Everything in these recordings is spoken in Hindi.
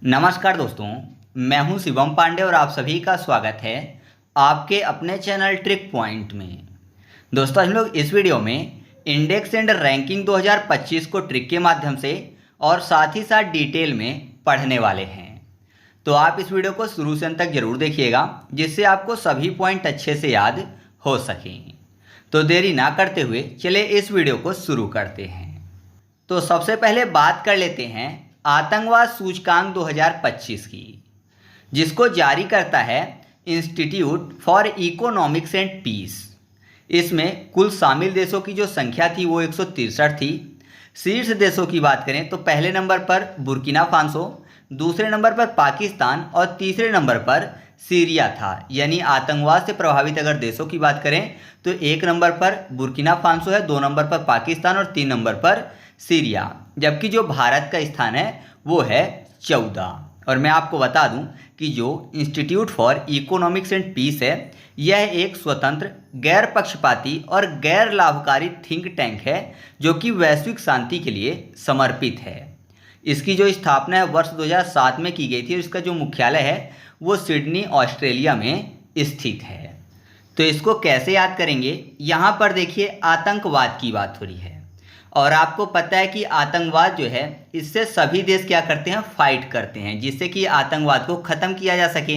नमस्कार दोस्तों, मैं हूं शिवम पांडे और आप सभी का स्वागत है आपके अपने चैनल ट्रिक पॉइंट में। दोस्तों, हम लोग इस वीडियो में इंडेक्स एंड रैंकिंग 2025 को ट्रिक के माध्यम से और साथ ही साथ डिटेल में पढ़ने वाले हैं। तो आप इस वीडियो को शुरू से अंत तक जरूर देखिएगा, जिससे आपको सभी पॉइंट अच्छे से याद हो सकें। तो देरी ना करते हुए चलिए इस वीडियो को शुरू करते हैं। तो सबसे पहले बात कर लेते हैं आतंकवाद सूचकांक 2025 की, जिसको जारी करता है institute for economics and peace. इसमें कुल शामिल देशों की जो संख्या थी वो 163 थी। शीर्ष देशों की बात करें तो पहले नंबर पर बुर्किना फासो, दूसरे नंबर पर पाकिस्तान और तीसरे नंबर पर सीरिया था। यानी आतंकवाद से प्रभावित अगर देशों की बात करें तो एक नंबर पर बुर्किना फासो है, दो नंबर पर पाकिस्तान और तीन नंबर पर सीरिया। जबकि जो भारत का स्थान है वो है 14। और मैं आपको बता दूं कि जो institute for economics and peace है, यह एक स्वतंत्र, गैर पक्षपाती और गैर लाभकारी थिंक टैंक है जो कि वैश्विक शांति के लिए समर्पित है। इसकी जो स्थापना है वर्ष 2007 में की गई थी और इसका जो मुख्यालय है वो सिडनी, ऑस्ट्रेलिया में स्थित है। तो इसको कैसे याद करेंगे, यहाँ पर देखिए आतंकवाद की बात हो रही है और आपको पता है कि आतंकवाद जो है इससे सभी देश क्या करते हैं, फाइट करते हैं, जिससे कि आतंकवाद को ख़त्म किया जा सके,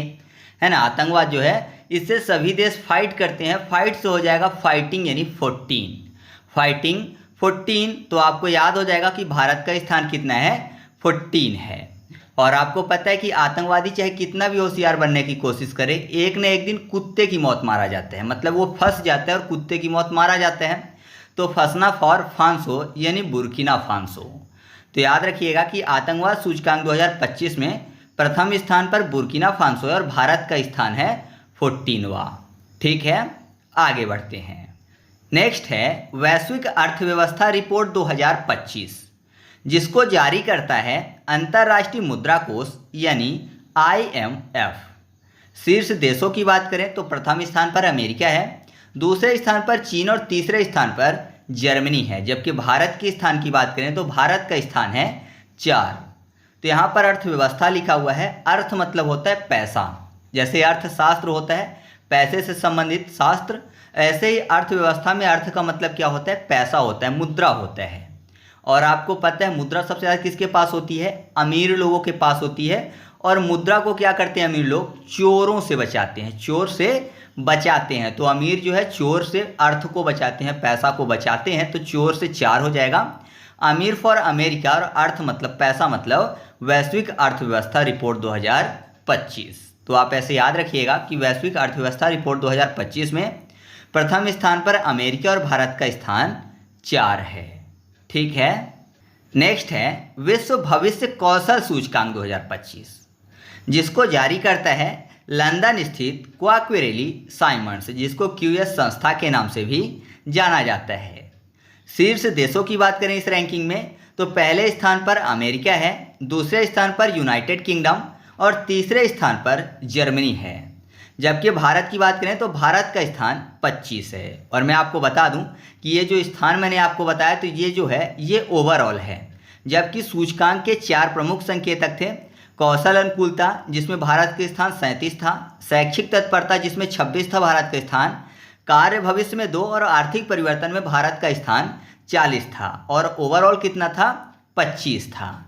है ना। आतंकवाद जो है इससे सभी देश फाइट करते हैं। फाइट से हो जाएगा फाइटिंग, यानी 14 तो आपको याद हो जाएगा कि भारत का स्थान कितना है, 14 है। और आपको पता है कि आतंकवादी चाहे कितना भी होशियार बनने की कोशिश करे, एक न एक दिन कुत्ते की मौत मारा जाता है। मतलब वो फंस जाता है और कुत्ते की मौत मारा जाता है। तो फंसना फॉर फांसो यानी बुर्किना फासो। तो याद रखिएगा कि आतंकवाद सूचकांक 2025 में प्रथम स्थान पर बुर्किना फासो है और भारत का स्थान है 14वां। ठीक है, आगे बढ़ते हैं। नेक्स्ट है वैश्विक अर्थव्यवस्था रिपोर्ट 2025, जिसको जारी करता है अंतर्राष्ट्रीय मुद्रा कोष यानी IMF। शीर्ष देशों की बात करें तो प्रथम स्थान पर अमेरिका है, दूसरे स्थान पर चीन और तीसरे स्थान पर जर्मनी है। जबकि भारत के स्थान की बात करें तो भारत का स्थान है 4। तो यहाँ पर अर्थव्यवस्था लिखा हुआ है। अर्थ मतलब होता है पैसा। जैसे अर्थशास्त्र होता है पैसे से संबंधित शास्त्र, ऐसे ही अर्थव्यवस्था में अर्थ का मतलब क्या होता है, पैसा होता है, मुद्रा होता है। और आपको पता है मुद्रा सबसे ज़्यादा किसके पास होती है, अमीर लोगों के पास होती है। और मुद्रा को क्या करते हैं अमीर लोग, चोरों से बचाते हैं, चोर से बचाते हैं। तो अमीर जो है चोर से अर्थ को बचाते हैं, पैसा को बचाते हैं। तो चोर से 4 हो जाएगा। अमीर फॉर अमेरिका और अर्थ मतलब पैसा मतलब वैश्विक अर्थव्यवस्था रिपोर्ट 2025। तो आप ऐसे याद रखिएगा कि वैश्विक अर्थव्यवस्था रिपोर्ट 2025 में प्रथम स्थान पर अमेरिका और भारत का स्थान 4 है। ठीक है। नेक्स्ट है विश्व भविष्य कौशल सूचकांक 2025, जिसको जारी करता है लंदन स्थित क्वाक्वेरेली साइमंड्स, जिसको QS संस्था के नाम से भी जाना जाता है। शीर्ष देशों की बात करें इस रैंकिंग में तो पहले स्थान पर अमेरिका है, दूसरे स्थान पर यूनाइटेड किंगडम और तीसरे स्थान पर जर्मनी है। जबकि भारत की बात करें तो भारत का स्थान 25 है। और मैं आपको बता दूं कि ये जो स्थान मैंने आपको बताया तो ये जो है ये ओवरऑल है। जबकि सूचकांक के 4 प्रमुख संकेतक थे। कौशल अनुकूलता जिसमें भारत का स्थान 37 था, शैक्षिक तत्परता जिसमें 26 था भारत का स्थान, कार्य भविष्य में 2 और आर्थिक परिवर्तन में भारत का स्थान 40 था और ओवरऑल कितना था, 25 था।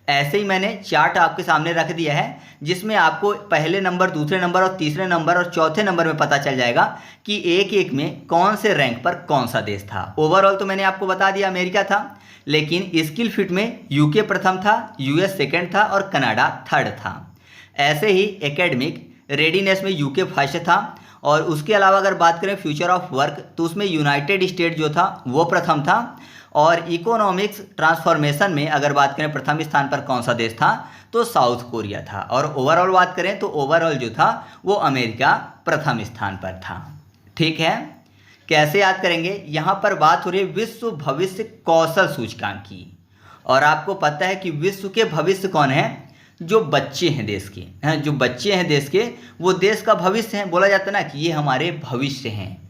ऐसे ही मैंने चार्ट आपके सामने रख दिया है जिसमें आपको पहले नंबर, दूसरे नंबर और तीसरे नंबर और चौथे नंबर में पता चल जाएगा कि एक एक में कौन से रैंक पर कौन सा देश था। ओवरऑल तो मैंने आपको बता दिया अमेरिका था, लेकिन स्किल फिट में यूके प्रथम था, US सेकंड था और कनाडा थर्ड था। ऐसे ही एकेडमिक रेडीनेस में यूके फर्स्ट था। और उसके अलावा अगर बात करें फ्यूचर ऑफ वर्क तो उसमें यूनाइटेड स्टेट जो था वो प्रथम था। और इकोनॉमिक्स ट्रांसफॉर्मेशन में अगर बात करें प्रथम स्थान पर कौन सा देश था तो साउथ कोरिया था। और ओवरऑल बात करें तो ओवरऑल जो था वो अमेरिका प्रथम स्थान पर था। ठीक है, कैसे याद करेंगे, यहाँ पर बात हो रही है विश्व भविष्य कौशल सूचकांक की। और आपको पता है कि विश्व के भविष्य कौन है, जो बच्चे हैं देश के, हैं जो बच्चे हैं देश के वो देश का भविष्य हैं। बोला जाता है ना कि ये हमारे भविष्य हैं।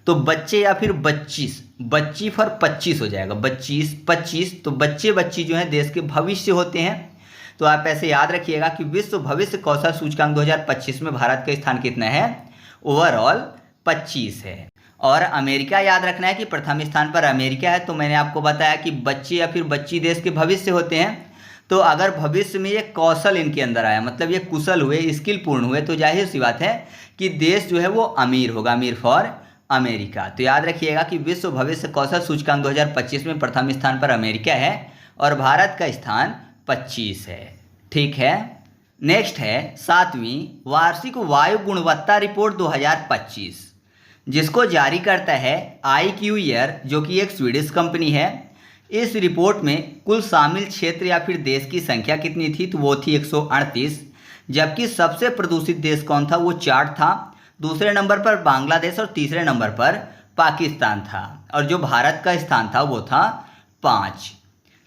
तो बच्चे या फिर 25, बच्ची फॉर 25 हो जाएगा, 25 तो बच्चे बच्ची जो हैं देश के भविष्य होते हैं। तो आप ऐसे याद रखिएगा कि विश्व भविष्य कौशल सूचकांक 2025 में भारत का स्थान कितना है, ओवरऑल 25 है। और अमेरिका याद रखना है कि प्रथम स्थान पर अमेरिका है। तो मैंने आपको बताया कि बच्चे या फिर बच्ची देश के भविष्य होते हैं, तो अगर भविष्य में ये कौशल इनके अंदर आया, मतलब ये कुशल हुए, स्किल पूर्ण हुए, तो जाहिर सी बात है कि देश जो है वो अमीर होगा, अमीर फॉर अमेरिका। तो याद रखिएगा कि विश्व भविष्य कौशल सूचकांक 2025 में प्रथम स्थान पर अमेरिका है और भारत का स्थान 25 है। ठीक है, नेक्स्ट है 7वीं वार्षिक वायु गुणवत्ता रिपोर्ट 2025, जिसको जारी करता है IQAir, जो कि एक स्वीडिश कंपनी है। इस रिपोर्ट में कुल शामिल क्षेत्र या फिर देश की संख्या कितनी थी, तो वो थी 138, जबकि सबसे प्रदूषित देश कौन था, वो चार्ट था। दूसरे नंबर पर बांग्लादेश और तीसरे नंबर पर पाकिस्तान था, और जो भारत का स्थान था वो था 5।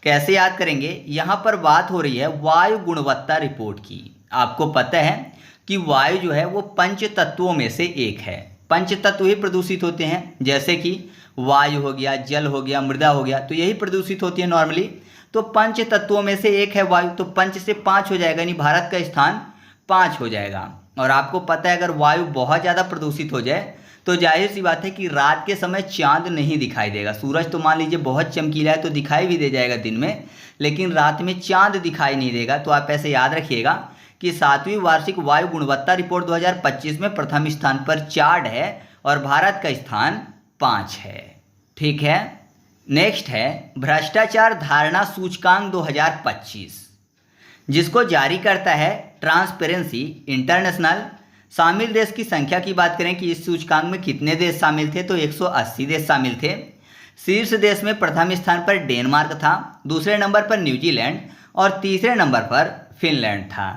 कैसे याद करेंगे, यहाँ पर बात हो रही है वायु गुणवत्ता रिपोर्ट की। आपको पता है कि वायु जो है वो पंच तत्वों में से एक है। पंच तत्व ही प्रदूषित होते हैं, जैसे कि वायु हो गया, जल हो गया, मृदा हो गया, तो यही प्रदूषित होती है नॉर्मली। तो पंच तत्वों में से एक है वायु, तो 5 से 5 हो जाएगा, यानी भारत का स्थान 5 हो जाएगा। और आपको पता है अगर वायु बहुत ज़्यादा प्रदूषित हो जाए तो जाहिर सी बात है कि रात के समय चांद नहीं दिखाई देगा। सूरज तो मान लीजिए बहुत चमकीला है तो दिखाई भी दे जाएगा दिन में, लेकिन रात में चांद दिखाई नहीं देगा। तो आप ऐसे याद रखिएगा कि 7वीं वार्षिक वायु गुणवत्ता रिपोर्ट 2025 में प्रथम स्थान पर चार्ट है और भारत का स्थान 5 है। ठीक है, नेक्स्ट है भ्रष्टाचार धारणा सूचकांक 2025, जिसको जारी करता है ट्रांसपेरेंसी इंटरनेशनल। शामिल देश की संख्या की बात करें कि इस सूचकांक में कितने देश शामिल थे, तो 180 देश शामिल थे। शीर्ष देश में प्रथम स्थान पर डेनमार्क था, दूसरे नंबर पर न्यूजीलैंड और तीसरे नंबर पर फिनलैंड था।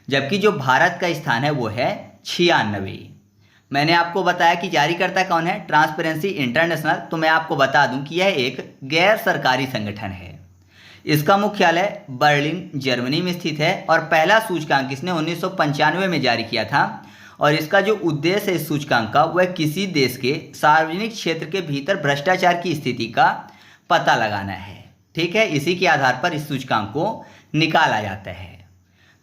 जबकि जो भारत का स्थान है वो है 96। मैंने आपको बताया कि जारीकर्ता कौन है, ट्रांसपेरेंसी इंटरनेशनल। तो मैं आपको बता दूं कि यह एक गैर सरकारी संगठन है। इसका मुख्यालय बर्लिन जर्मनी में स्थित है और पहला सूचकांक इसने 1995 में जारी किया था। और इसका जो उद्देश्य है इस सूचकांक का, वह किसी देश के सार्वजनिक क्षेत्र के भीतर भ्रष्टाचार की स्थिति का पता लगाना है। ठीक है, इसी के आधार पर इस सूचकांक को निकाला जाता है।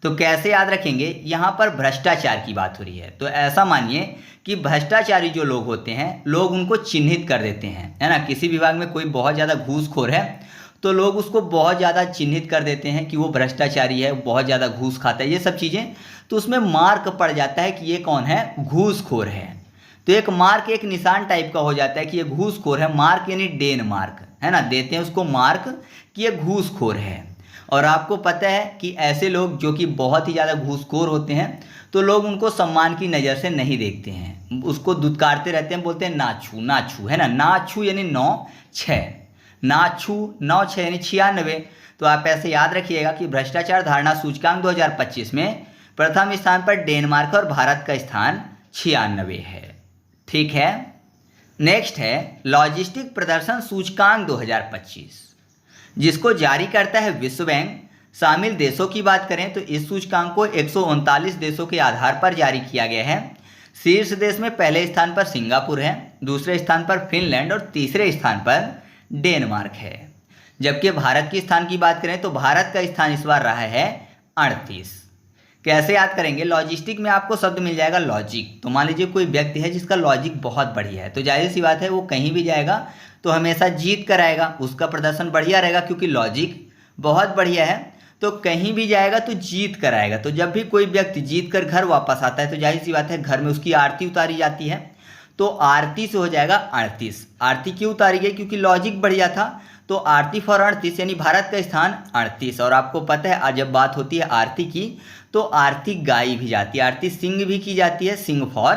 तो कैसे याद रखेंगे, यहाँ पर भ्रष्टाचार की बात हो रही है, तो ऐसा मानिए कि भ्रष्टाचारी जो लोग होते हैं, लोग उनको चिन्हित कर देते हैं, है ना। किसी विभाग में कोई बहुत ज़्यादा घूसखोर है तो लोग उसको बहुत ज़्यादा चिन्हित कर देते हैं कि वो भ्रष्टाचारी है, बहुत ज़्यादा घूस खाता है, ये सब चीज़ें। तो उसमें मार्क पड़ जाता है कि ये कौन है, घूसखोर है। तो एक मार्क, एक निशान टाइप का हो जाता है कि ये घूसखोर है। मार्क यानी डेनमार्क, है ना, देते हैं उसको मार्क कि ये घूसखोर है। और आपको पता है कि ऐसे लोग जो कि बहुत ही ज़्यादा घूसखोर होते हैं, तो लोग उनको सम्मान की नज़र से नहीं देखते हैं, उसको दुत्कारते रहते हैं, बोलते हैं नाछू नाछू, है ना। नाछू यानी 9-6, नाछू 9-6 यानी 96। तो आप ऐसे याद रखिएगा कि भ्रष्टाचार धारणा सूचकांक 2025 में प्रथम स्थान पर डेनमार्क और भारत का स्थान 96 है। ठीक है, नेक्स्ट है लॉजिस्टिक प्रदर्शन सूचकांक 2025, जिसको जारी करता है विश्व बैंक। शामिल देशों की बात करें तो इस सूचकांक को 139 देशों के आधार पर जारी किया गया है। शीर्ष देश में पहले स्थान पर सिंगापुर है, दूसरे स्थान पर फिनलैंड और तीसरे स्थान पर डेनमार्क है। जबकि भारत के स्थान की बात करें तो भारत का स्थान इस बार रहा है 38। कैसे याद करेंगे, लॉजिस्टिक में आपको शब्द मिल जाएगा लॉजिक। तो मान लीजिए कोई व्यक्ति है जिसका लॉजिक बहुत बढ़िया है, तो जाहिर सी बात है वो कहीं भी जाएगा तो हमेशा जीत कर आएगा, उसका प्रदर्शन बढ़िया रहेगा, क्योंकि लॉजिक बहुत बढ़िया है। तो कहीं भी जाएगा तो जीत कर आएगा। तो जब भी कोई व्यक्ति जीत कर घर वापस आता है तो जाहिर सी बात है घर में उसकी आरती उतारी जाती है। तो आरती से हो जाएगा 38। आरती क्यों उतारी गई, क्योंकि लॉजिक बढ़िया था। तो आरती फॉर 38 यानी भारत का स्थान 38। और आपको पता है जब बात होती है आरती की तो आरती गाई भी जाती है, आरती सिंग भी की जाती है, सिंग फॉर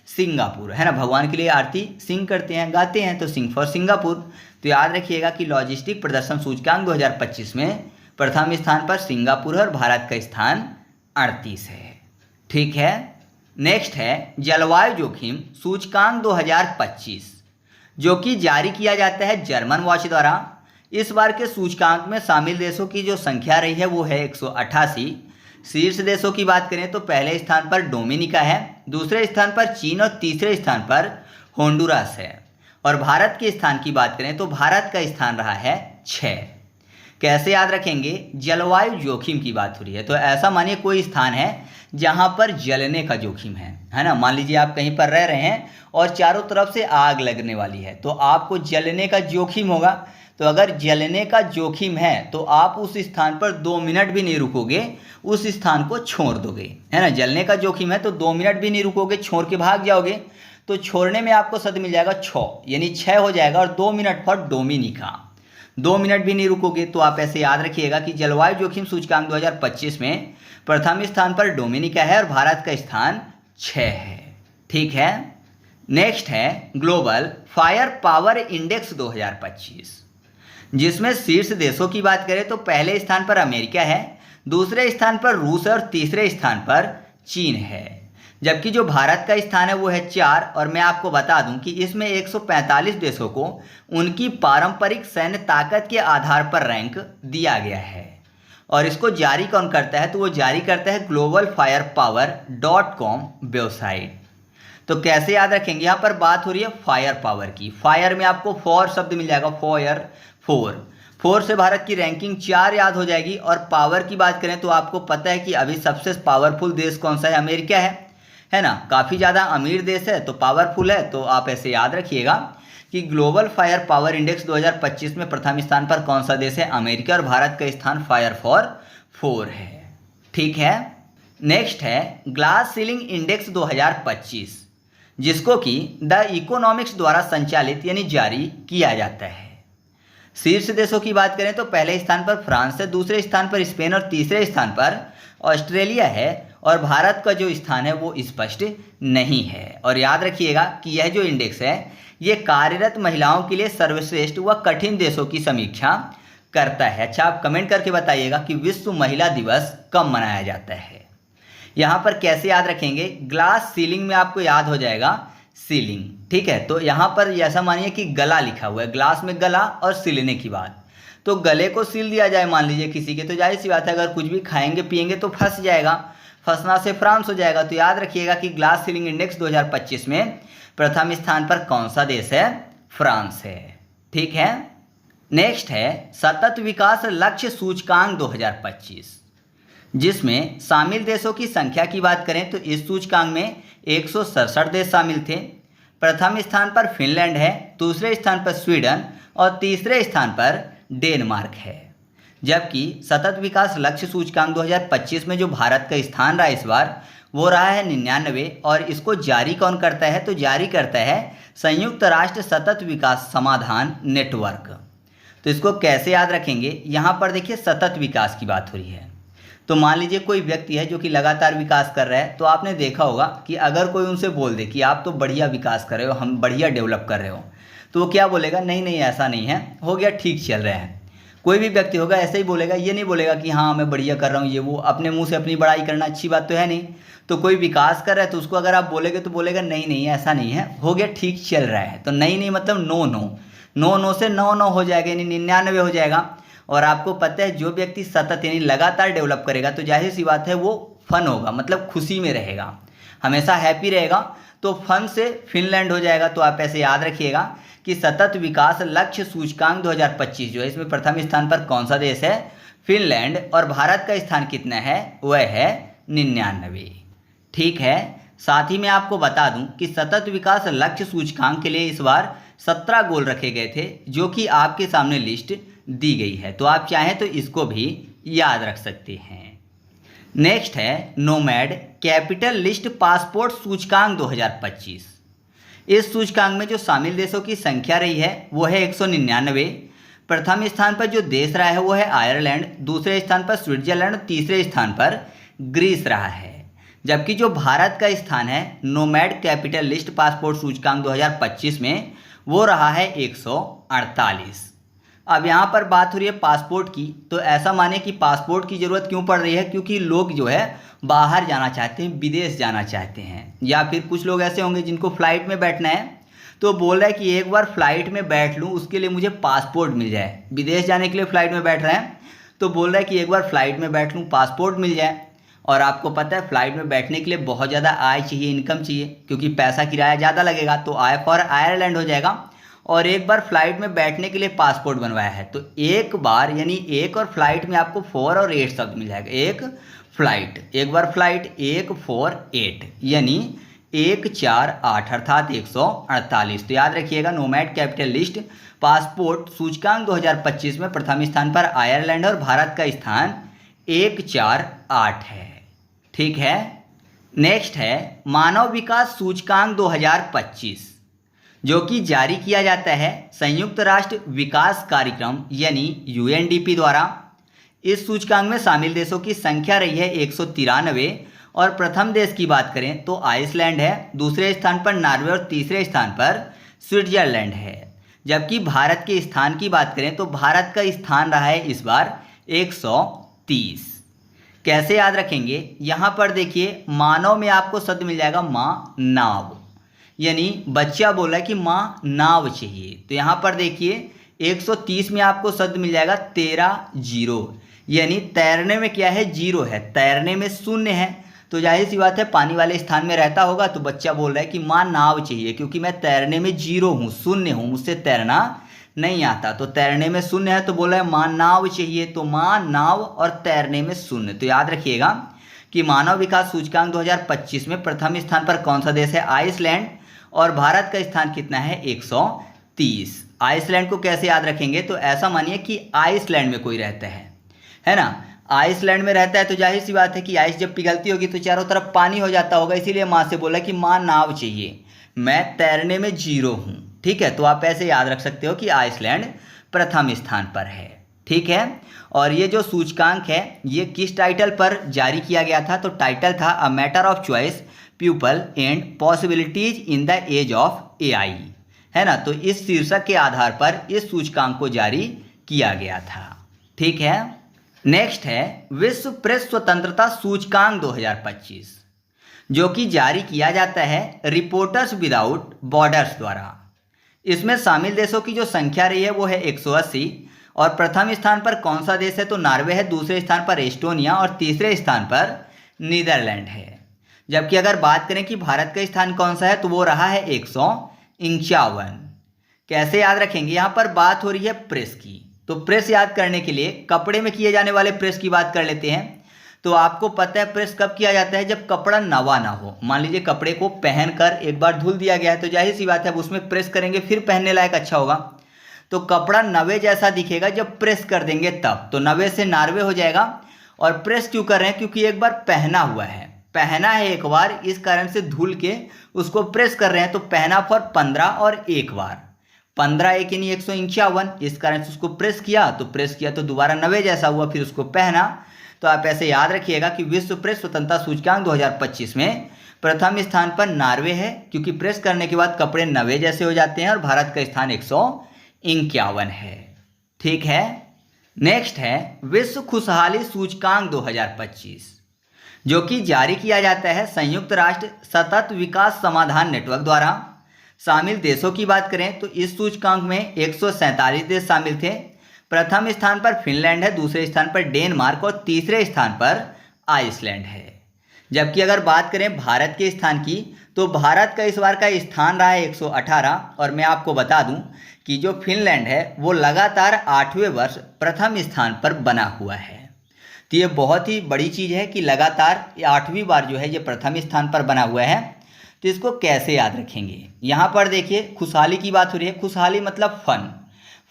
सिंगापुर, है ना। भगवान के लिए आरती सिंग करते हैं, गाते हैं, तो सिंग फॉर सिंगापुर। तो याद रखिएगा कि लॉजिस्टिक प्रदर्शन सूचकांक 2025 में प्रथम स्थान पर सिंगापुर है और भारत का स्थान 38 है। ठीक है, नेक्स्ट है जलवायु जोखिम सूचकांक 2025, जो कि जारी किया जाता है जर्मन वॉच द्वारा। इस बार के सूचकांक में शामिल देशों की जो संख्या रही है वो है 188। शीर्ष देशों की बात करें तो पहले स्थान पर डोमिनिका है, दूसरे स्थान पर चीन और तीसरे स्थान पर होंडुरास है। और भारत के स्थान की बात करें तो भारत का स्थान रहा है 6। कैसे याद रखेंगे, जलवायु जोखिम की बात हो रही है तो ऐसा मानिए कोई स्थान है जहाँ पर जलने का जोखिम है ना। मान लीजिए आप कहीं पर रह रहे हैं और चारों तरफ से आग लगने वाली है तो आपको जलने का जोखिम होगा। तो अगर जलने का जोखिम है तो आप उस स्थान पर 2 मिनट भी नहीं रुकोगे, उस स्थान को छोड़ दोगे, है ना। जलने का जोखिम है तो 2 मिनट भी नहीं रुकोगे, छोड़ के भाग जाओगे। तो छोड़ने में आपको शब्द मिल जाएगा 6, यानी 6 हो जाएगा। और 2 मिनट फॉर डोमिनिका, 2 मिनट भी नहीं रुकोगे। तो आप ऐसे याद रखिएगा कि जलवायु जोखिम सूचकांक 2025 में प्रथम स्थान पर डोमिनिका है और भारत का स्थान 6 है। ठीक है। नेक्स्ट है ग्लोबल फायर पावर इंडेक्स 2025, जिसमें शीर्ष देशों की बात करें तो पहले स्थान पर अमेरिका है, दूसरे स्थान पर रूस है और तीसरे स्थान पर चीन है। जबकि जो भारत का स्थान है वो है 4। और मैं आपको बता दूं कि इसमें 145 देशों को उनकी पारंपरिक सैन्य ताकत के आधार पर रैंक दिया गया है। और इसको जारी कौन करता है, तो वो जारी करता है globalfirepower.com वेबसाइट। तो कैसे याद रखेंगे, यहाँ पर बात हो रही है फायर पावर की। फायर में आपको फॉर शब्द मिल जाएगा, फायर 4 से भारत की रैंकिंग 4 याद हो जाएगी। और पावर की बात करें तो आपको पता है कि अभी सबसे पावरफुल देश कौन सा है, अमेरिका है ना। काफ़ी ज़्यादा अमीर देश है तो पावरफुल है। तो आप ऐसे याद रखिएगा कि ग्लोबल फायर पावर इंडेक्स 2025 में प्रथम स्थान पर कौन सा देश है, अमेरिका, और भारत का स्थान फायर फॉर 4 है। ठीक है। नेक्स्ट है ग्लास सीलिंग इंडेक्स 2025, जिसको कि द इकोनॉमिक्स द्वारा संचालित यानी जारी किया जाता है। शीर्ष देशों की बात करें तो पहले स्थान पर फ्रांस है, दूसरे स्थान पर स्पेन और तीसरे स्थान पर ऑस्ट्रेलिया है। और भारत का जो स्थान है वो स्पष्ट नहीं है। और याद रखिएगा कि यह जो इंडेक्स है ये कार्यरत महिलाओं के लिए सर्वश्रेष्ठ व कठिन देशों की समीक्षा करता है। अच्छा, आप कमेंट करके बताइएगा कि विश्व महिला दिवस कब मनाया जाता है। यहाँ पर कैसे याद रखेंगे, ग्लास सीलिंग में आपको याद हो जाएगा सीलिंग। ठीक है। तो यहाँ पर ऐसा मानिए कि गला लिखा हुआ है, ग्लास में गला और सीलने की बात। तो गले को सील दिया जाए मान लीजिए किसी के, तो जाहिर सी बात है अगर कुछ भी खाएंगे पिएंगे तो फंस जाएगा, फंसना से फ्रांस हो जाएगा। तो याद रखिएगा कि ग्लास सीलिंग इंडेक्स 2025 में प्रथम स्थान पर कौन सा देश है, फ्रांस है। ठीक है। नेक्स्ट है सतत विकास लक्ष्य सूचकांक 2025, जिसमें शामिल देशों की संख्या की बात करें तो इस सूचकांक में 167 देश शामिल थे। प्रथम स्थान पर फिनलैंड है, दूसरे स्थान पर स्वीडन और तीसरे स्थान पर डेनमार्क है। जबकि सतत विकास लक्ष्य सूचकांक 2025 में जो भारत का स्थान रहा इस बार वो रहा है 99। और इसको जारी कौन करता है, तो जारी करता है संयुक्त राष्ट्र सतत विकास समाधान नेटवर्क। तो इसको कैसे याद रखेंगे, यहाँ पर देखिए सतत विकास की बात हो रही है। तो मान लीजिए कोई व्यक्ति है जो कि लगातार विकास कर रहा है, तो आपने देखा होगा कि अगर कोई उनसे बोल दे कि आप तो बढ़िया विकास कर रहे हो, हम बढ़िया डेवलप कर रहे हो, तो वो क्या बोलेगा, नहीं नहीं ऐसा नहीं है, हो गया, ठीक चल रहा है। कोई भी व्यक्ति होगा ऐसे ही बोलेगा, ये नहीं बोलेगा कि हाँ मैं बढ़िया कर रहा हूँ, ये वो अपने मुंह से अपनी बड़ाई करना अच्छी बात तो है नहीं। तो कोई विकास कर रहा है तो उसको अगर आप बोलेगे तो बोलेगा नहीं नहीं ऐसा नहीं है, हो गया, ठीक चल रहा है। तो नहीं नहीं मतलब नो नो, नो नो से 9 हो जाएगा यानी 99 हो जाएगा। और आपको पता है जो व्यक्ति सतत यानी लगातार डेवलप करेगा तो जाहिर सी बात है वो फन होगा, मतलब खुशी में रहेगा, हमेशा हैप्पी रहेगा। तो फन से फिनलैंड हो जाएगा। तो आप ऐसे याद रखिएगा कि सतत विकास लक्ष्य सूचकांक 2025 जो है इसमें प्रथम स्थान पर कौन सा देश है, फिनलैंड। और भारत का स्थान कितना है, वह है 99। ठीक है। साथ ही मैं आपको बता दूं कि सतत विकास लक्ष्य सूचकांक के लिए इस बार 17 गोल रखे गए थे, जो कि आपके सामने लिस्ट दी गई है। तो आप चाहें तो इसको भी याद रख सकते हैं। नेक्स्ट है नोमैड कैपिटल लिस्ट पासपोर्ट सूचकांक 2025। इस सूचकांक में जो शामिल देशों की संख्या रही है वो है 199। प्रथम स्थान पर जो देश रहा है वो है आयरलैंड, दूसरे स्थान पर स्विट्जरलैंड, तीसरे स्थान पर ग्रीस रहा है। जबकि जो भारत का स्थान है नोमैड कैपिटल लिस्ट पासपोर्ट सूचकांक 2025 में वो रहा है 148। अब यहाँ पर बात हो रही है पासपोर्ट की। तो ऐसा माने कि पासपोर्ट की ज़रूरत क्यों पड़ रही है, क्योंकि लोग जो है बाहर जाना चाहते हैं, विदेश जाना चाहते हैं। या फिर कुछ लोग ऐसे होंगे जिनको फ़्लाइट में बैठना है, तो बोल रहा है कि एक बार फ्लाइट में बैठ लूँ उसके लिए मुझे पासपोर्ट मिल जाए। विदेश जाने के लिए फ़्लाइट में बैठ रहे हैं तो बोल रहा है कि एक बार फ्लाइट में बैठ लूँ पासपोर्ट मिल जाए। और आपको पता है फ़्लाइट में बैठने के लिए बहुत ज़्यादा आय चाहिए, इनकम चाहिए, क्योंकि पैसा किराया ज़्यादा लगेगा। तो आय फॉर आयरलैंड हो जाएगा। और एक बार फ्लाइट में बैठने के लिए पासपोर्ट बनवाया है, तो एक बार यानी एक और फ्लाइट में आपको 4 और 8 शब्द मिल जाएगा। एक बार फ्लाइट 1 4 8 यानी 1 4 8 अर्थात 148। तो याद रखिएगा नोमैड कैपिटल लिस्ट पासपोर्ट सूचकांक 2025 में प्रथम स्थान पर आयरलैंड और भारत का स्थान 1 4 8 है। ठीक है। नेक्स्ट है मानव विकास सूचकांक 2025 जो कि जारी किया जाता है संयुक्त राष्ट्र विकास कार्यक्रम यानी UNDP द्वारा। इस सूचकांक में शामिल देशों की संख्या रही है 193 और प्रथम देश की बात करें तो आइसलैंड है, दूसरे स्थान पर नॉर्वे और तीसरे स्थान पर स्विट्जरलैंड है। जबकि भारत के स्थान की बात करें तो भारत का स्थान रहा है इस बार 130। कैसे याद रखेंगे, यहाँ पर देखिए मानव में आपको शब्द मिल जाएगा माँ नाव, यानी बच्चा बोला कि माँ नाव चाहिए। तो यहाँ पर देखिए 130 में आपको शब्द मिल जाएगा 13 0, यानी तैरने में क्या है 0 है, तैरने में 0 है। तो जाहिर सी बात है पानी वाले स्थान में रहता होगा, तो बच्चा बोल रहा है कि माँ नाव चाहिए क्योंकि मैं तैरने में 0 हूँ, 0 हूँ, मुझसे तैरना नहीं आता। तो तैरने में 0 है तो बोला है माँ नाव चाहिए, तो माँ नाव और तैरने में 0। तो याद रखिएगा कि मानव विकास सूचकांक 2025 में प्रथम स्थान पर कौन सा देश है, आइसलैंड, और भारत का स्थान कितना है 130। आइसलैंड को कैसे याद रखेंगे, तो ऐसा मानिए कि आइसलैंड में कोई रहता है ना, आइसलैंड में रहता है तो जाहिर सी बात है कि आइस जब पिघलती होगी तो चारों तरफ पानी हो जाता होगा, इसीलिए माँ से बोला कि माँ नाव चाहिए, मैं तैरने में 0 हूँ। ठीक है, तो आप ऐसे याद रख सकते हो कि आइसलैंड प्रथम स्थान पर है। ठीक है, और ये जो सूचकांक है ये किस टाइटल पर जारी किया गया था, तो टाइटल था a matter of choice people and possibilities in the age of AI, है ना। तो इस शीर्षक के आधार पर इस सूचकांक को जारी किया गया था। ठीक है। नेक्स्ट है विश्व प्रेस स्वतंत्रता सूचकांक 2025 जो कि जारी किया जाता है रिपोर्टर्स विदाउट बॉर्डर्स द्वारा। इसमें शामिल देशों की जो संख्या रही है वो है 180 और प्रथम स्थान पर कौन सा देश है, तो नॉर्वे है, दूसरे स्थान पर एस्टोनिया और तीसरे स्थान पर नीदरलैंड है। जबकि अगर बात करें कि भारत का स्थान कौन सा है तो वो रहा है 151। कैसे याद रखेंगे, यहाँ पर बात हो रही है प्रेस की, तो प्रेस याद करने के लिए कपड़े में किए जाने वाले प्रेस की बात कर लेते हैं। तो आपको पता है प्रेस कब किया जाता है, जब कपड़ा नवा ना हो। मान लीजिए कपड़े को पहनकर एक बार धुल दिया गया है तो जाहिर सी बात है अब उसमें प्रेस करेंगे फिर पहनने लायक अच्छा होगा। तो कपड़ा नवे जैसा दिखेगा जब प्रेस कर देंगे तब, तो नवे से नार्वे हो जाएगा। और प्रेस क्यों कर रहे हैं, क्योंकि एक बार पहना हुआ है, पहना है एक बार, इस कारण से धुल के उसको प्रेस कर रहे हैं। तो पहना फॉर 15 और एक बार, 15 एक यानी 151, इस कारण से उसको प्रेस किया, तो प्रेस किया तो दोबारा नवे जैसा हुआ, फिर उसको पहना। तो आप ऐसे याद रखिएगा कि विश्व प्रेस स्वतंत्रता सूचकांक 2025 में प्रथम स्थान पर नॉर्वे है क्योंकि प्रेस करने के बाद कपड़े नवे जैसे हो जाते हैं, और भारत का स्थान 151 है। ठीक है। नेक्स्ट है विश्व खुशहाली सूचकांक 2025 जो कि जारी किया जाता है संयुक्त राष्ट्र सतत विकास समाधान नेटवर्क द्वारा। शामिल देशों की बात करें तो इस सूचकांक में 147 देश शामिल थे। प्रथम स्थान पर फिनलैंड है, दूसरे स्थान पर डेनमार्क और तीसरे स्थान पर आइसलैंड है। जबकि अगर बात करें भारत के स्थान की तो भारत का इस बार का स्थान रहा है 118, और मैं आपको बता दूं कि जो फिनलैंड है वो लगातार 8वें वर्ष प्रथम स्थान पर बना हुआ है। तो ये बहुत ही बड़ी चीज़ है कि लगातार 8वीं बार जो है ये प्रथम स्थान पर बना हुआ है। तो इसको कैसे याद रखेंगे, यहाँ पर देखिए खुशहाली की बात हो रही है, खुशहाली मतलब फन,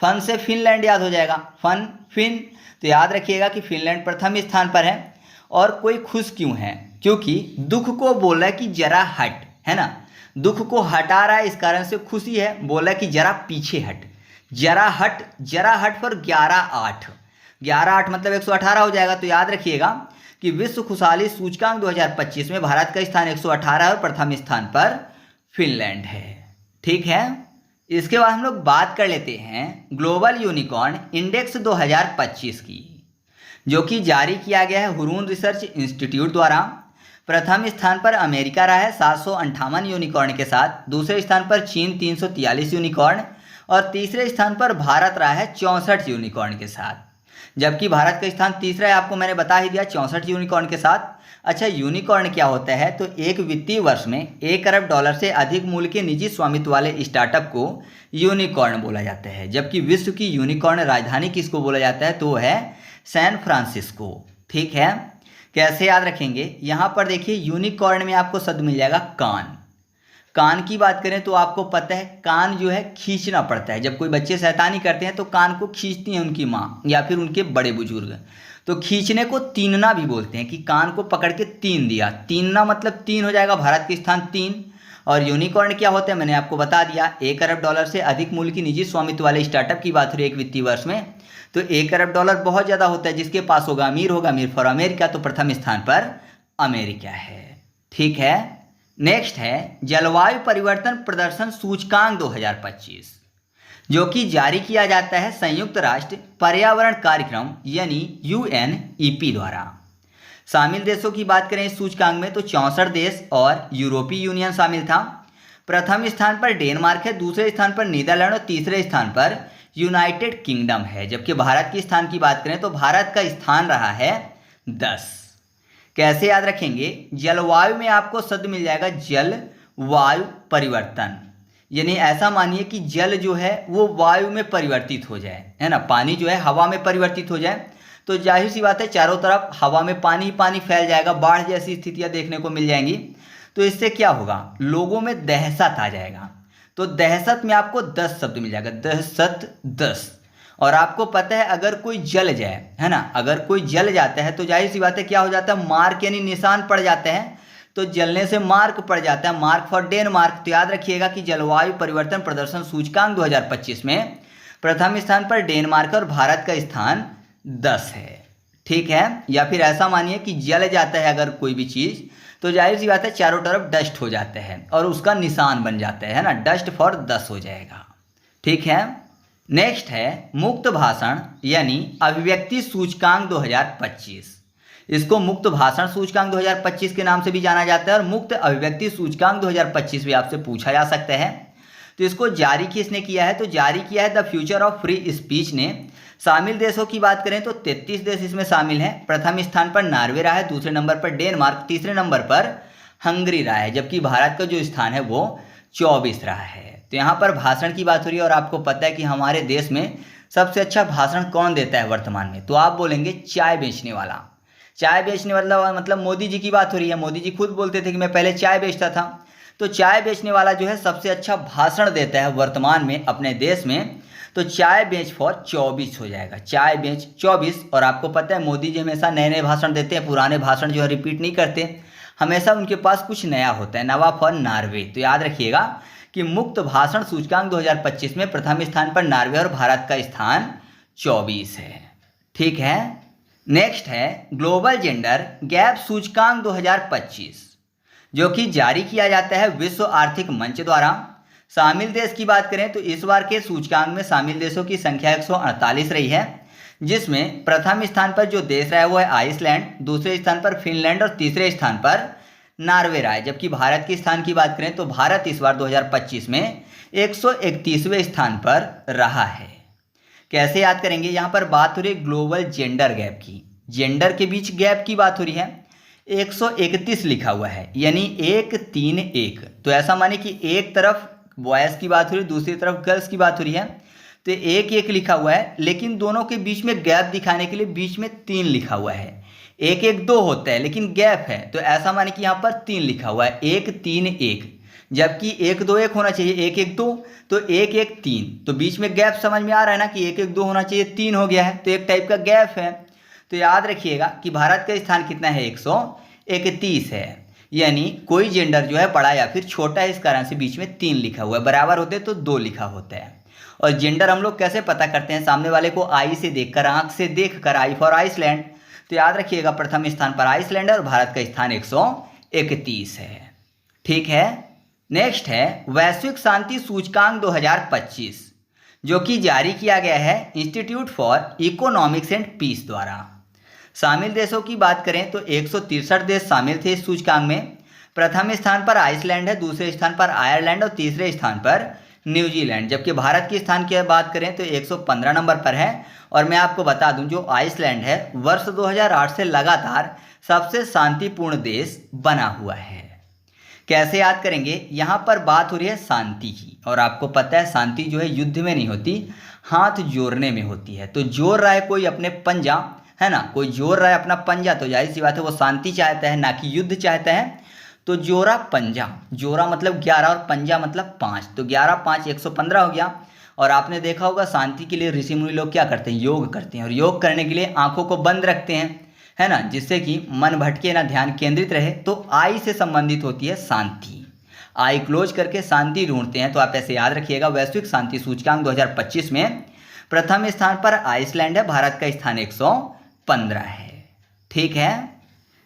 फन से फिनलैंड याद हो जाएगा, फन फिन। तो याद रखिएगा कि फिनलैंड प्रथम स्थान पर है। और कोई खुश क्यों है, क्योंकि दुख को बोला कि जरा हट, है ना, दुख को हटा रहा है, इस कारण से खुशी है। बोला कि जरा पीछे हट, जरा हट पर 11-8, 11-8 मतलब 118 हो जाएगा। तो याद रखिएगा कि विश्व खुशहाली सूचकांक 2025 में भारत का स्थान 118 और प्रथम स्थान पर फिनलैंड है। ठीक है। इसके बाद हम लोग बात कर लेते हैं ग्लोबल यूनिकॉर्न इंडेक्स 2025 की, जो कि जारी किया गया है हुरून रिसर्च इंस्टीट्यूट द्वारा। प्रथम स्थान पर अमेरिका रहा है 758 यूनिकॉर्न के साथ, दूसरे स्थान पर चीन 343 यूनिकॉर्न और तीसरे स्थान पर भारत रहा है 64 यूनिकॉर्न के साथ। जबकि भारत का स्थान तीसरा है, आपको मैंने बता ही दिया 64 यूनिकॉर्न के साथ। अच्छा, यूनिकॉर्न क्या होता है? तो एक वित्तीय वर्ष में $1 अरब से अधिक मूल्य के निजी स्वामित्व वाले स्टार्टअप को यूनिकॉर्न बोला जाता है। जबकि विश्व की यूनिकॉर्न राजधानी किसको बोला जाता है? तो वो है सैन फ्रांसिस्को। ठीक है, कैसे याद रखेंगे? यहाँ पर देखिए, यूनिकॉर्न में आपको शब्द मिल जाएगा कान। कान की बात करें तो आपको पता है कान जो है खींचना पड़ता है। जब कोई बच्चे शैतानी करते हैं तो कान को खींचती हैं उनकी माँ या फिर उनके बड़े बुजुर्ग। तो खींचने को तीनना भी बोलते हैं, कि कान को पकड़ के तीन दिया। तीनना मतलब तीन हो जाएगा, भारत के स्थान 3। और यूनिकॉर्न क्या होता है मैंने आपको बता दिया। $1 अरब से अधिक मूल्य की निजी स्वामित्व वाले स्टार्टअप की बात हो रही है एक वित्तीय वर्ष में। तो $1 अरब बहुत ज़्यादा होता है, जिसके पास होगा अमीर फॉर अमेरिका। तो प्रथम स्थान पर अमेरिका है। ठीक है, नेक्स्ट है जलवायु परिवर्तन प्रदर्शन सूचकांक 2025, जो कि जारी किया जाता है संयुक्त राष्ट्र पर्यावरण कार्यक्रम यानी UNEP द्वारा। शामिल देशों की बात करें इस सूचकांक में तो 64 देश और यूरोपीय यूनियन शामिल था। प्रथम स्थान पर डेनमार्क है, दूसरे स्थान पर नीदरलैंड और तीसरे स्थान पर यूनाइटेड किंगडम है। जबकि भारत के स्थान की बात करें तो भारत का स्थान रहा है 10। कैसे याद रखेंगे? जलवायु में आपको शब्द मिल जाएगा जल वायु परिवर्तन, यानी ऐसा मानिए कि जल जो है वो वायु में परिवर्तित हो जाए, है ना। पानी जो है हवा में परिवर्तित हो जाए तो जाहिर सी बात है चारों तरफ हवा में पानी ही पानी फैल जाएगा, बाढ़ जैसी स्थितियां देखने को मिल जाएंगी। तो इससे क्या होगा? लोगों में दहशत आ जाएगा। तो दहशत में आपको 10 शब्द मिल जाएगा, दहशत 10। और आपको पता है अगर कोई जल जाए, है ना, अगर कोई जल जाता है तो जाहिर सी बात है क्या हो जाता है? मार्क यानी निशान पड़ जाते हैं। तो जलने से मार्क पड़ जाता है, मार्क फॉर डेनमार्क। तो याद रखिएगा कि जलवायु परिवर्तन प्रदर्शन सूचकांक 2025 में प्रथम स्थान पर डेनमार्क और भारत का स्थान 10 है। ठीक है, या फिर ऐसा मानिए कि जल जाता है अगर कोई भी चीज़ तो जाहिर सी बात है चारों तरफ डस्ट हो जाता है और उसका निशान बन जाता है ना, डस्ट फॉर 10 हो जाएगा। ठीक है, नेक्स्ट है मुक्त भाषण यानी अभिव्यक्ति सूचकांक 2025। इसको मुक्त भाषण सूचकांक 2025 के नाम से भी जाना जाता है और मुक्त अभिव्यक्ति सूचकांक 2025 भी आपसे पूछा जा सकता है। तो इसको जारी किसने किया है? तो जारी किया है the future of free speech ने। शामिल देशों की बात करें तो 33 देश इसमें शामिल हैं। प्रथम स्थान पर नॉर्वे रहा है, दूसरे नंबर पर डेनमार्क, तीसरे नंबर पर हंगरी रहा है। जबकि भारत का जो स्थान है वो 24 रहा है। तो यहाँ पर भाषण की बात हो रही है और आपको पता है कि हमारे देश में सबसे अच्छा भाषण कौन देता है वर्तमान में? तो आप बोलेंगे चाय बेचने वाला। चाय बेचने वाला मतलब मोदी जी की बात हो रही है। मोदी जी खुद बोलते थे कि मैं पहले चाय बेचता था। तो चाय बेचने वाला जो है सबसे अच्छा भाषण देता है वर्तमान में अपने देश में। तो चाय बेच फॉर 24 हो जाएगा, चाय बेच 24। और आपको पता है मोदी जी हमेशा नए नए भाषण देते हैं, पुराने भाषण जो है रिपीट नहीं करते, हमेशा उनके पास कुछ नया होता है। नवा फॉर नॉर्वे। तो याद रखिएगा कि मुक्त भाषण सूचकांक 2025 में प्रथम स्थान पर नॉर्वे और भारत का स्थान 24 है। ठीक है, नेक्स्ट है ग्लोबल जेंडर गैप सूचकांक 2025, जो कि जारी किया जाता है विश्व आर्थिक मंच द्वारा। शामिल देश की बात करें तो इस बार के सूचकांक में शामिल देशों की संख्या 148 रही है, जिसमें प्रथम स्थान पर जो देश रहा है वो है आइसलैंड, दूसरे स्थान पर फिनलैंड और तीसरे स्थान पर नॉर्वे रहा है। जबकि भारत के स्थान की बात करें तो भारत इस बार 2025 में 131वें स्थान पर रहा है। कैसे याद करेंगे? यहाँ पर बात हो रही है ग्लोबल जेंडर गैप की, जेंडर के बीच गैप की बात हो रही है। 131 लिखा हुआ है यानी 131। तो ऐसा माने कि एक तरफ बॉयज़ की बात हो रही है, दूसरी तरफ गर्ल्स की बात हो रही है। तो 1-1 लिखा हुआ है, लेकिन दोनों के बीच में गैप दिखाने के लिए बीच में 3 लिखा हुआ है। 1-1-2 होता है लेकिन गैप है, तो ऐसा माने कि यहाँ पर 3 लिखा हुआ है, 1-3-1। जबकि 1-2-1 होना चाहिए, 1-1-2, तो 1-1-3। तो बीच में गैप समझ में आ रहा है ना कि 1-1-2 होना चाहिए, 3 हो गया है, तो एक टाइप का गैप है। तो याद रखिएगा कि भारत का स्थान कितना है? 131 है, यानी कोई जेंडर जो है बड़ा या फिर छोटा है, इस कारण से बीच में 3 लिखा हुआ है। बराबर होते तो 2 लिखा होता है। और जेंडर हम लोग कैसे पता करते हैं? सामने वाले को आई से देखकर, आंख से देखकर, आई फॉर आइसलैंड। तो याद रखिएगा प्रथम स्थान पर आइसलैंड है और भारत का स्थान 131 है। ठीक है, नेक्स्ट है वैश्विक शांति सूचकांक 2025, जो कि जारी किया गया है institute for economics and peace द्वारा। शामिल देशों की बात करें तो 163 देश शामिल थे इस सूचकांक में। प्रथम स्थान पर आइसलैंड है, दूसरे स्थान पर आयरलैंड और तीसरे स्थान पर न्यूजीलैंड। जबकि भारत के स्थान की बात करें तो 115 नंबर पर है। और मैं आपको बता दूं जो आइसलैंड है वर्ष 2008 से लगातार सबसे शांतिपूर्ण देश बना हुआ है। कैसे याद करेंगे, यहाँ पर बात हो रही है शांति की, और आपको पता है शांति जो है युद्ध में नहीं होती, हाथ जोड़ने में होती है। तो जोड़ रहा है कोई अपने पंजा, है ना, कोई जोड़ रहा है अपना पंजा, तो जाहिर सी बात है वो शांति चाहता है, ना कि युद्ध चाहता है। तो जोड़ा पंजा, जोड़ा मतलब 11 और पंजा मतलब 5, तो 11 5 115 हो गया। और आपने देखा होगा शांति के लिए ऋषि मुनि लोग क्या करते हैं, योग करते हैं, और योग करने के लिए आंखों को बंद रखते हैं, है ना, जिससे कि मन भटके ना, ध्यान केंद्रित रहे। तो आई से संबंधित होती है शांति, आई क्लोज करके शांति ढूंढते हैं। तो आप ऐसे याद रखिएगा, वैश्विक शांति सूचकांक 2025 में प्रथम स्थान पर आइसलैंड है, भारत का स्थान 115 है। ठीक है,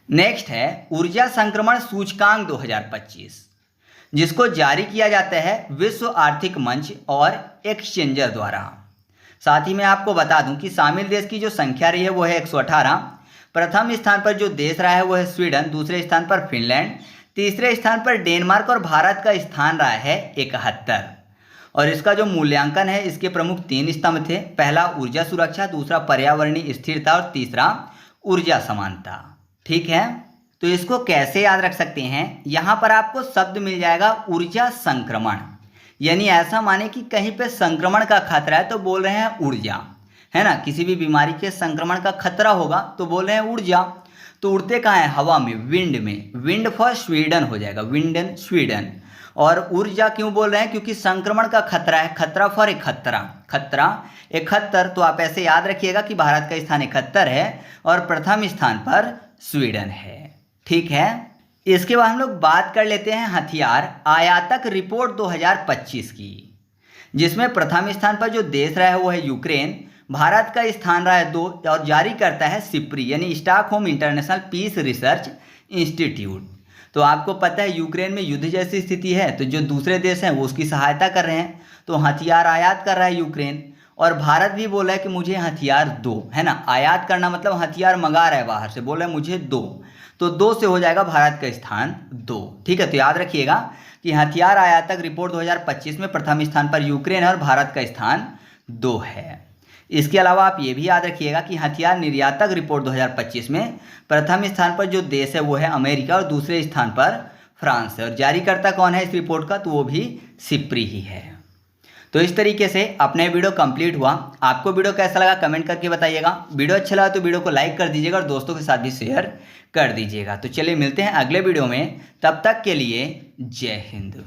नेक्स्ट है ऊर्जा संक्रमण सूचकांक 2025, जिसको जारी किया जाता है विश्व आर्थिक मंच और एक्सचेंजर द्वारा। साथ ही मैं आपको बता दूं कि शामिल देश की जो संख्या रही है वो है 118। प्रथम स्थान पर जो देश रहा है वो है स्वीडन, दूसरे स्थान पर फिनलैंड, तीसरे स्थान पर डेनमार्क, और भारत का स्थान रहा है 71। और इसका जो मूल्यांकन है, इसके प्रमुख 3 स्तंभ थे। पहला ऊर्जा सुरक्षा, दूसरा पर्यावरणीय स्थिरता, और तीसरा ऊर्जा समानता। ठीक है, तो इसको कैसे याद रख सकते हैं, यहाँ पर आपको शब्द मिल जाएगा ऊर्जा संक्रमण, यानी ऐसा माने कि कहीं पे संक्रमण का खतरा है तो बोल रहे हैं ऊर्जा, है ना, किसी भी बीमारी के संक्रमण का खतरा होगा तो बोल रहे हैं ऊर्जा। तो उड़ते कहाँ है, हवा में, विंड में, विंड फॉर स्वीडन हो जाएगा, विंड इन स्वीडन। और ऊर्जा क्यों बोल रहे हैं, क्योंकि संक्रमण का खतरा है, खतरा फॉर 71, खतरा 71। तो आप ऐसे याद रखिएगा कि भारत का स्थान 71 है और प्रथम स्थान पर स्वीडन है। ठीक है, इसके बाद हम लोग बात कर लेते हैं हथियार आयातक रिपोर्ट 2025 की, जिसमें प्रथम स्थान पर जो देश रहा है वो है यूक्रेन, भारत का स्थान रहा है 2, और जारी करता है सिप्री यानी Stockholm international peace research institute. तो आपको पता है यूक्रेन में युद्ध जैसी स्थिति है, तो जो दूसरे देश हैं वो उसकी सहायता कर रहे हैं, तो हथियार आयात कर रहा है यूक्रेन। और भारत भी बोला है कि मुझे हथियार दो, है ना, आयात करना मतलब हथियार मंगा रहा है बाहर से, बोला है मुझे दो, तो 2 से हो जाएगा भारत का स्थान 2। ठीक है, तो याद रखिएगा कि हथियार आयातक रिपोर्ट 2025 में प्रथम स्थान पर यूक्रेन है और भारत का स्थान 2 है। इसके अलावा आप ये भी याद रखिएगा कि हथियार निर्यातक रिपोर्ट 2025 में प्रथम स्थान पर जो देश है वो है अमेरिका, और दूसरे स्थान पर फ्रांस है, और जारीकर्ता कौन है इस रिपोर्ट का, तो वो भी सिप्री ही है। तो इस तरीके से अपने वीडियो कंप्लीट हुआ। आपको वीडियो कैसा लगा कमेंट करके बताइएगा। वीडियो अच्छा लगा तो वीडियो को लाइक कर दीजिएगा और दोस्तों के साथ भी शेयर कर दीजिएगा। तो चलिए मिलते हैं अगले वीडियो में, तब तक के लिए जय हिंद।